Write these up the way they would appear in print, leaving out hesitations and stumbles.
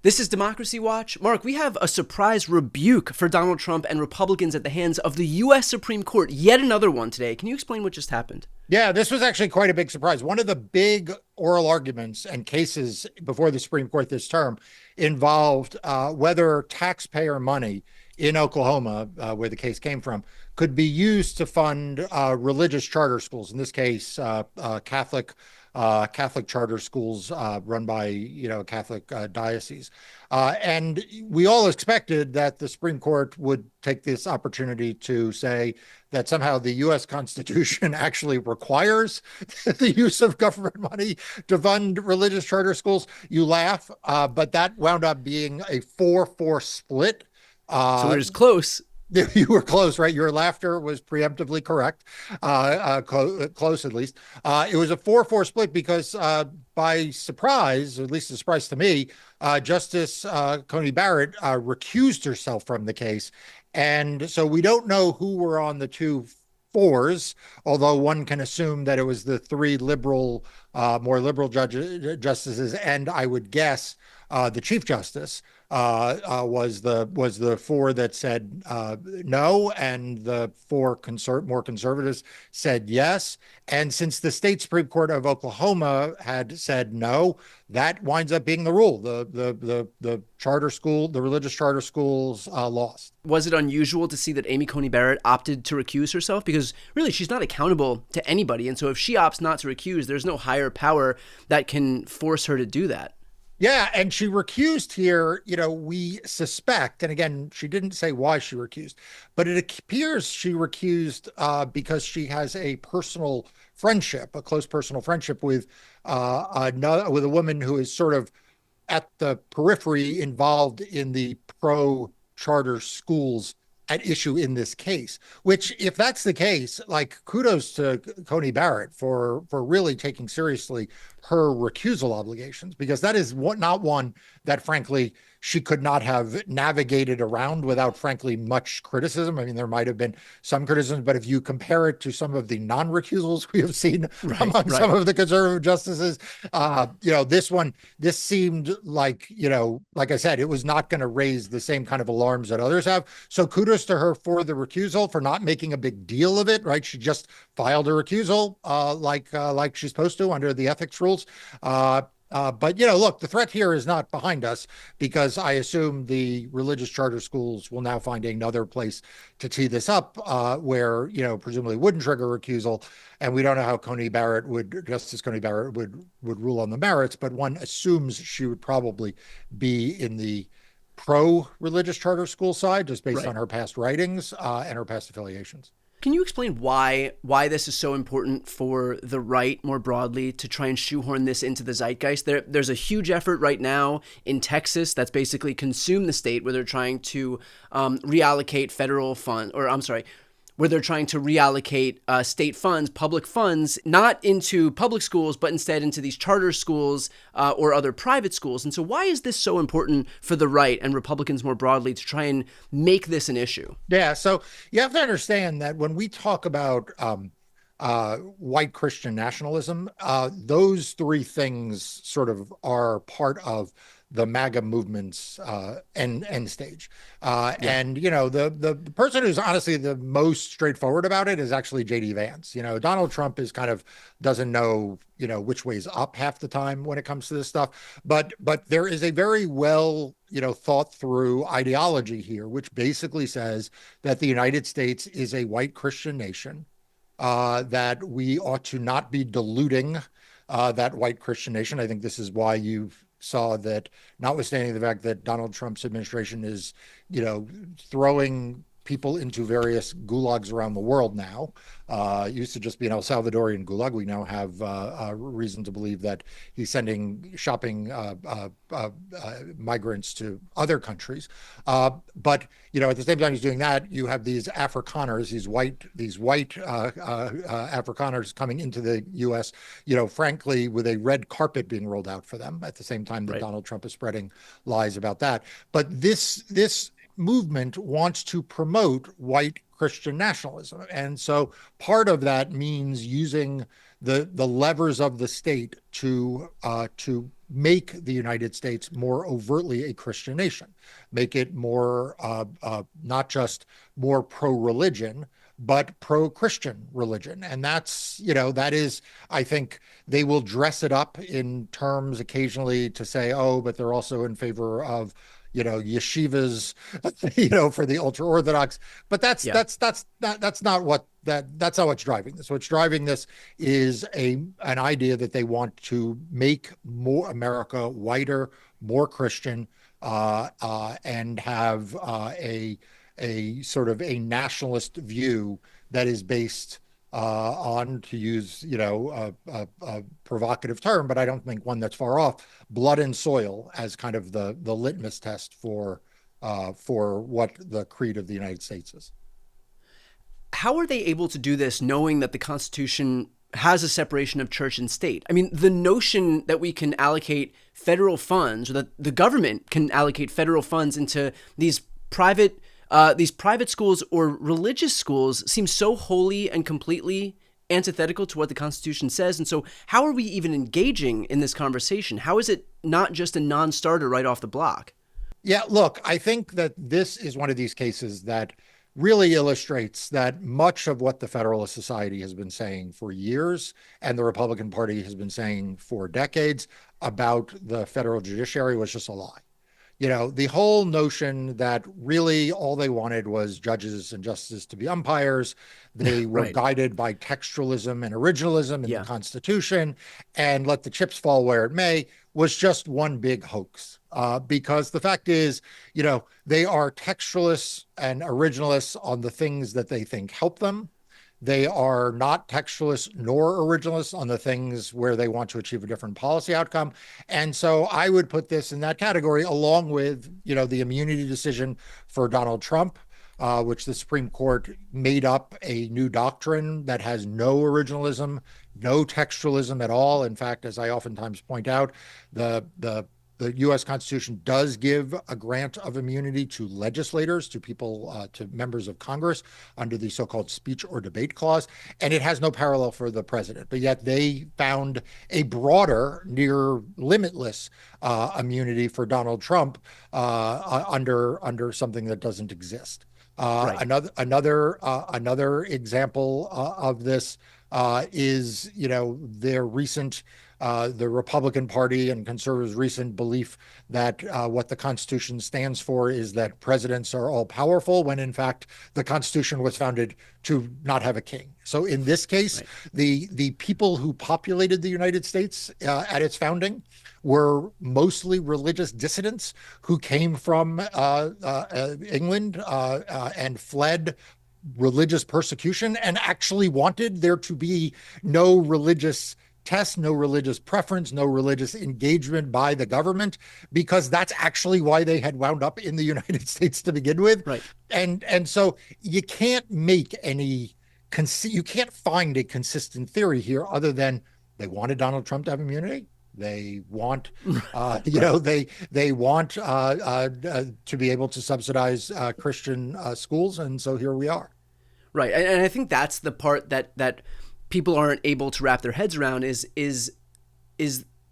This is Democracy Watch. Mark, we have a surprise rebuke for Donald Trump and Republicans at the hands of the U.S. Supreme Court. Yet another one today. Can you explain what just happened? Yeah, this was actually quite a big surprise. One of the big oral arguments and cases before the Supreme Court this term involved whether taxpayer money in Oklahoma, where the case came from, could be used to fund religious charter schools. In this case, Catholic charter schools run by a Catholic diocese. And we all expected that the Supreme Court would take this opportunity to say that somehow the U.S. Constitution actually requires the use of government money to fund religious charter schools. You laugh, but that wound up being a 4-4 split. So we're just close. You were close, right? Your laughter was preemptively correct, close at least. It was a 4-4 split because by surprise, or at least a surprise to me, Justice Coney Barrett recused herself from the case. And so we don't know who were on the two fours, although one can assume that it was the three more liberal justices, and I would guess the Chief Justice was the four that said no, and the four more conservatives said yes. And since the state Supreme Court of Oklahoma had said no, that winds up being the rule. The charter school, the religious charter schools lost. Was it unusual to see that Amy Coney Barrett opted to recuse herself? Because really, she's not accountable to anybody. And so if she opts not to recuse, there's no higher power that can force her to do that. Yeah, and she recused here, we suspect, and again, she didn't say why she recused, but it appears she recused because she has a close personal friendship with a woman who is sort of at the periphery involved in the pro-charter schools at issue in this case, which if that's the case, like kudos to Coney Barrett for really taking seriously her recusal obligations, because that is not one that frankly she could not have navigated around without frankly much criticism. I mean, there might have been some criticism, but if you compare it to some of the non-recusals we have seen among some of the conservative justices, this seemed like, like I said, it was not going to raise the same kind of alarms that others have. So kudos to her for the recusal, for not making a big deal of it, right? She just filed a recusal like she's supposed to under the ethics rules. But look, the threat here is not behind us, because I assume the religious charter schools will now find another place to tee this up, where, presumably wouldn't trigger recusal. And we don't know how Justice Coney Barrett would rule on the merits, but one assumes she would probably be in the pro-religious charter school side, just based on her past writings and her past affiliations. Can you explain why this is so important for the right more broadly to try and shoehorn this into the zeitgeist? There's a huge effort right now in Texas that's basically consume the state, where they're trying to reallocate federal funds, where they're trying to reallocate state funds, public funds, not into public schools, but instead into these charter schools or other private schools. And so why is this so important for the right and Republicans more broadly to try and make this an issue? Yeah, so you have to understand that when we talk about white Christian nationalism, those three things sort of are part of the MAGA movement's end stage. And, the person who's honestly the most straightforward about it is actually J.D. Vance. Donald Trump is kind of doesn't know, which way's up half the time when it comes to this stuff. But there is a very well, thought through ideology here, which basically says that the United States is a white Christian nation, that we ought to not be diluting that white Christian nation. I think this is why you saw that, notwithstanding the fact that Donald Trump's administration is, throwing people into various gulags around the world now. It used to just be an El Salvadorian gulag. We now have reason to believe that he's sending shopping migrants to other countries. But at the same time he's doing that, you have these Afrikaners, these white Afrikaners coming into the U.S. Frankly, with a red carpet being rolled out for them at the same time that Donald Trump is spreading lies about that. But this movement wants to promote white Christian nationalism. And so part of that means using the levers of the state to make the United States more overtly a Christian nation, make it more, not just more pro-religion, but pro-Christian religion. And that's, that is, I think they will dress it up in terms occasionally to say, oh, but they're also in favor of, yeshivas, for the ultra Orthodox. But that's not what's driving this. What's driving this is an idea that they want to make more America whiter, more Christian, and have a sort of a nationalist view that is based on, to use a provocative term, but I don't think one that's far off, blood and soil as kind of the litmus test for what the creed of the United States is. How are they able to do this knowing that the Constitution has a separation of church and state? I mean, the notion that we can allocate federal funds, or that the government can allocate federal funds into these private schools or religious schools seems so wholly and completely antithetical to what the Constitution says. And so how are we even engaging in this conversation? How is it not just a non-starter right off the block? Yeah, look, I think that this is one of these cases that really illustrates that much of what the Federalist Society has been saying for years and the Republican Party has been saying for decades about the federal judiciary was just a lie. The whole notion that really all they wanted was judges and justices to be umpires. They were guided by textualism and originalism in the Constitution, and let the chips fall where it may, was just one big hoax. Because the fact is, they are textualists and originalists on the things that they think help them. They are not textualists nor originalists on the things where they want to achieve a different policy outcome. And so I would put this in that category, along with, the immunity decision for Donald Trump, which the Supreme Court made up a new doctrine that has no originalism, no textualism at all. In fact, as I oftentimes point out, the U.S. Constitution does give a grant of immunity to legislators, to people, to members of Congress under the so-called speech or debate clause, and it has no parallel for the president. But yet they found a broader, near limitless immunity for Donald Trump under something that doesn't exist. Another example of this is, their recent the Republican Party and conservatives' recent belief that what the Constitution stands for is that presidents are all powerful, when in fact the Constitution was founded to not have a king. So in this case, the people who populated the United States at its founding were mostly religious dissidents who came from England and fled religious persecution and actually wanted there to be no religious test, no religious preference, no religious engagement by the government, because that's actually why they had wound up in the United States to begin with. And so you can't you can't find a consistent theory here other than they wanted Donald Trump to have immunity. They want, they want to be able to subsidize Christian schools, and so here we are. Right, and I think that's the part that people aren't able to wrap their heads around is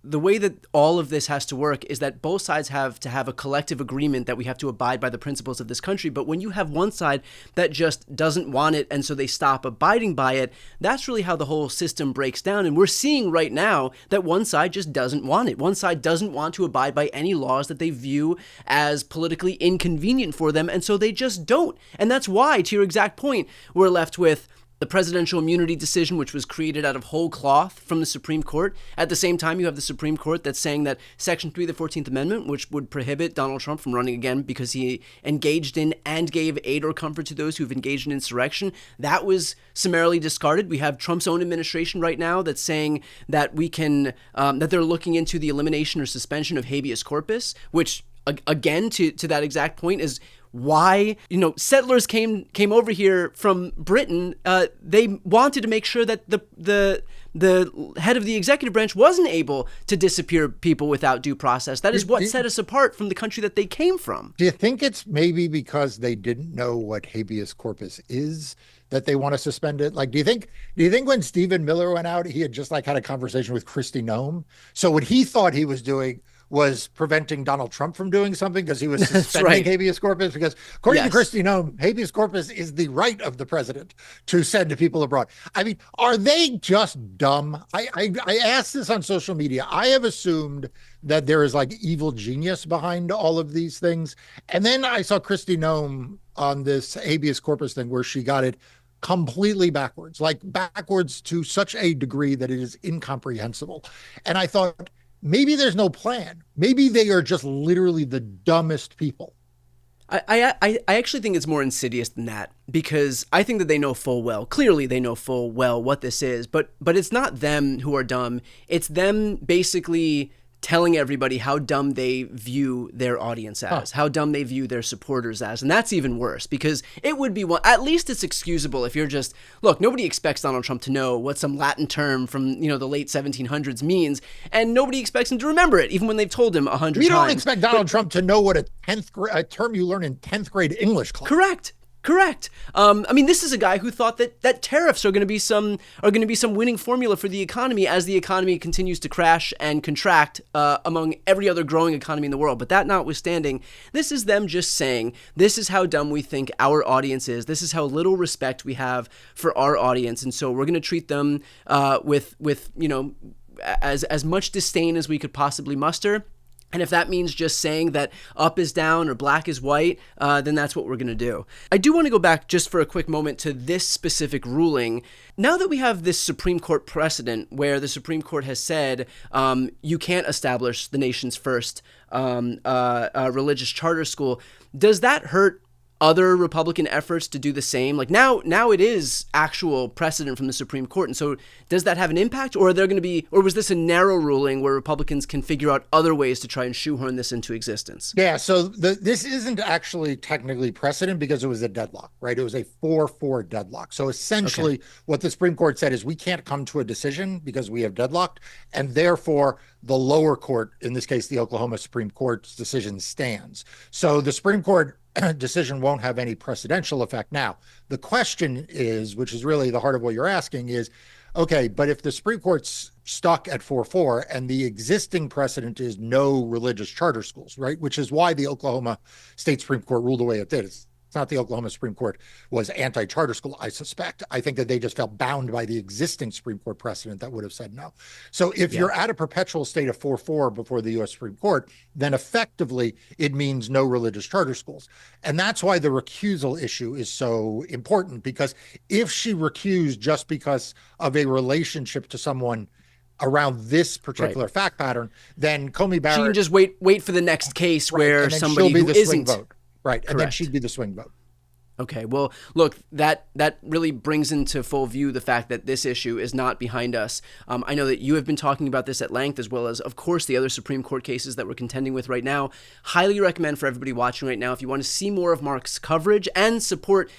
the way that all of this has to work is that both sides have to have a collective agreement that we have to abide by the principles of this country. But when you have one side that just doesn't want it and so they stop abiding by it, that's really how the whole system breaks down. And we're seeing right now that one side just doesn't want it. One side doesn't want to abide by any laws that they view as politically inconvenient for them. And so they just don't. And that's why, to your exact point, we're left with the presidential immunity decision, which was created out of whole cloth from the Supreme Court. At the same time, you have the Supreme Court that's saying that Section 3 of the 14th Amendment, which would prohibit Donald Trump from running again because he engaged in and gave aid or comfort to those who've engaged in insurrection, that was summarily discarded. We have Trump's own administration right now that's saying that that they're looking into the elimination or suspension of habeas corpus, which, again, to that exact point, is why, settlers came over here from Britain. They wanted to make sure that the the head of the executive branch wasn't able to disappear people without due process. That is what set us apart from the country that they came from. Do you think it's maybe because they didn't know what habeas corpus is that they want to suspend it? Like, do you think when Stephen Miller went out, he had just like had a conversation with Kristi Noem? So what he thought he was doing was preventing Donald Trump from doing something because he was suspending habeas corpus? Because according to Kristi Noem, habeas corpus is the right of the president to send people abroad. I mean, are they just dumb? I asked this on social media. I have assumed that there is like evil genius behind all of these things. And then I saw Kristi Noem on this habeas corpus thing where she got it completely backwards, like backwards to such a degree that it is incomprehensible. And I thought, maybe there's no plan. Maybe they are just literally the dumbest people. I actually think it's more insidious than that, because I think that they know full well, clearly they know full well what this is, but it's not them who are dumb. It's them basically telling everybody how dumb they view their audience as, how dumb they view their supporters as. And that's even worse, because it would be at least it's excusable if you're just, look, nobody expects Donald Trump to know what some Latin term from, the late 1700s means. And nobody expects him to remember it, even when they've told him 100 times. We don't expect Donald Trump to know what a term you learn in 10th grade English class. Correct. I mean, this is a guy who thought that tariffs are going to be some winning formula for the economy as the economy continues to crash and contract among every other growing economy in the world. But that notwithstanding, this is them just saying, this is how dumb we think our audience is. This is how little respect we have for our audience, and so we're going to treat them with as much disdain as we could possibly muster. And if that means just saying that up is down or black is white, then that's what we're going to do. I do want to go back just for a quick moment to this specific ruling. Now that we have this Supreme Court precedent where the Supreme Court has said you can't establish the nation's first religious charter school, does that hurt other Republican efforts to do the same? Like now it is actual precedent from the Supreme Court. And so does that have an impact, or was this a narrow ruling where Republicans can figure out other ways to try and shoehorn this into existence? Yeah. So this isn't actually technically precedent because it was a deadlock, right? It was a 4-4 deadlock. So essentially what the Supreme Court said is we can't come to a decision because we have deadlocked, and therefore the lower court, in this case, the Oklahoma Supreme Court's decision stands. So the Supreme Court decision won't have any precedential effect. Now, the question is, which is really the heart of what you're asking, is, okay, but if the Supreme Court's stuck at 4-4 and the existing precedent is no religious charter schools, right? Which is why the Oklahoma State Supreme Court ruled the way it did. It's not the Oklahoma Supreme Court was anti-charter school, I suspect. I think that they just felt bound by the existing Supreme Court precedent that would have said no. So if you're at a perpetual state of 4-4 before the U.S. Supreme Court, then effectively it means no religious charter schools. And that's why the recusal issue is so important, because if she recused just because of a relationship to someone around this particular fact pattern, then Comey Barrett... She can just wait for the next case where somebody who isn't... Right. And then she'd be the swing vote. Okay. Well, look, that really brings into full view the fact that this issue is not behind us. I know that you have been talking about this at length, as well as, of course, the other Supreme Court cases that we're contending with right now. Highly recommend for everybody watching right now, if you want to see more of Mark's coverage and support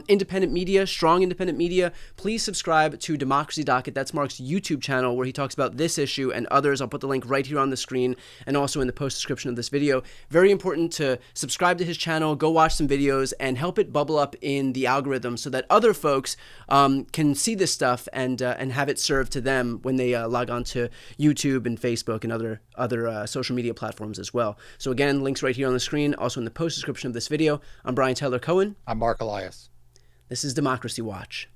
independent media, strong independent media, please subscribe to Democracy Docket. That's Mark's YouTube channel where he talks about this issue and others. I'll put the link right here on the screen and also in the post description of this video. Very important to subscribe to his channel, go watch some videos, and help it bubble up in the algorithm so that other folks can see this stuff and have it served to them when they log on to YouTube and Facebook and other social media platforms as well. So again, links right here on the screen, also in the post description of this video. I'm Brian Tyler Cohen. I'm Mark Elias. This is Democracy Watch.